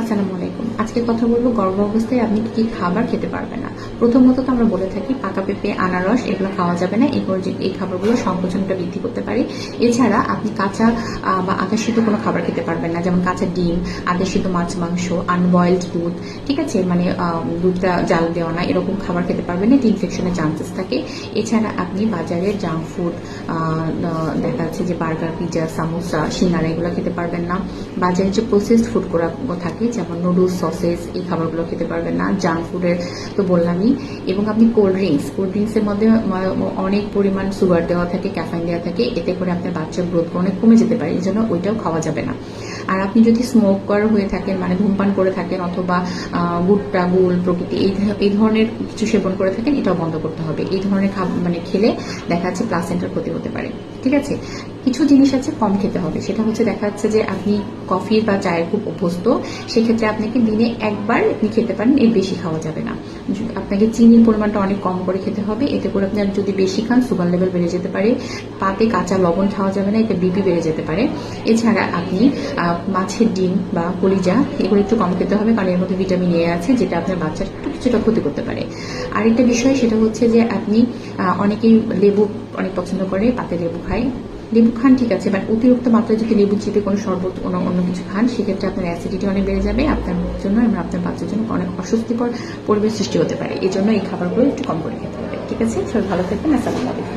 আসসালামু আলাইকুম। আজকে কথা বলবো গর্ভাবস্থায় আপনি কি কি খাবার খেতে পারবেন না। প্রথমত তো আমরা বলে থাকি পাকা পেঁপে, আনারস এগুলো খাওয়া যাবে না। এই খাবারগুলো সংকোচনটা বৃদ্ধি করতে পারে। এছাড়া আপনি কাঁচা বা আধা সিদ্ধ কোনো খাবার খেতে পারবেন না, যেমন কাঁচা ডিম, আধা সিদ্ধ মাছ মাংস, আনবয়েলড দুধ, ঠিক আছে, মানে দুধটা জাল দেওয়া না, এরকম খাবার খেতে পারবেন না, এতে ইনফেকশনের চান্সেস থাকে। এছাড়া আপনি বাজারের জাঙ্ক ফুড, দেখা যাচ্ছে যে বার্গার, পিৎজা, সামোসা, সিঙ্গারা এগুলো খেতে পারবেন না। বাজারে যে প্রসেসড ফুড করা থাকে যেমন নুডলস, সসেস, এই খাবারগুলো খেতে পারবেন না। জাঙ্ক ফুডের তো বললামই। এবং আপনি কোল্ড ড্রিঙ্কসের মধ্যে অনেক পরিমাণ সুগার দেওয়া থাকে, ক্যাফাইন দেওয়া থাকে, এতে করে আপনার বাচ্চার গ্রোথ অনেক কমে যেতে পারে, এই জন্য ওইটাও খাওয়া যাবে না। আর আপনি যদি স্মোকার হয়ে থাকেন, মানে ধূমপান করে থাকেন, অথবা গুট্টা, গুল প্রকৃতি এই ধরনের কিছু সেবন করে থাকেন, এটাও বন্ধ করতে হবে। এই ধরনের মানে খেলে দেখা যাচ্ছে প্লাসেন্টার ক্ষতি হতে পারে, ঠিক আছে। কিছু জিনিস আছে কম খেতে হবে, সেটা হচ্ছে দেখা যাচ্ছে যে আপনি কফি বা চায়ের খুব অভ্যস্ত, সেক্ষেত্রে আপনাকে দিনে একবার আপনি খেতে পারেন, এর বেশি খাওয়া যাবে না। আপনাকে চিনির পরিমাণটা অনেক কম করে খেতে হবে, এতে করে আপনি যদি বেশি খান সুগার লেভেল বেড়ে যেতে পারে। পাতে কাঁচা লবণ খাওয়া যাবে না, এতে বিপি বেড়ে যেতে পারে। এছাড়া আপনি মাছের ডিম বা কলিজা এগুলো একটু কম খেতে হবে, কারণ এর মধ্যে ভিটামিন এ আছে, যেটা আপনার বাচ্চার একটু কিছুটা ক্ষতি করতে পারে। আরেকটা বিষয় সেটা হচ্ছে যে আপনি অনেকেই লেবু অনেক পছন্দ করে, পাতে লেবু খায়, লেবু খান, ঠিক আছে, বাট অতিরিক্ত মাত্রায় যদি লেবু চিপে কোনো শরবত অন্য কিছু খান, সেক্ষেত্রে আপনার অ্যাসিডিটি অনেক বেড়ে যাবে, আপনার জন্য এবং আপনার বাচ্চার জন্য অনেক অস্বস্তিকর পরিবেশ সৃষ্টি হতে পারে। এই জন্য এই খাবারগুলো একটু কম করে খেতে হবে, ঠিক আছে। সবাই ভালো থাকবেন। আসসালামু আলাইকুম।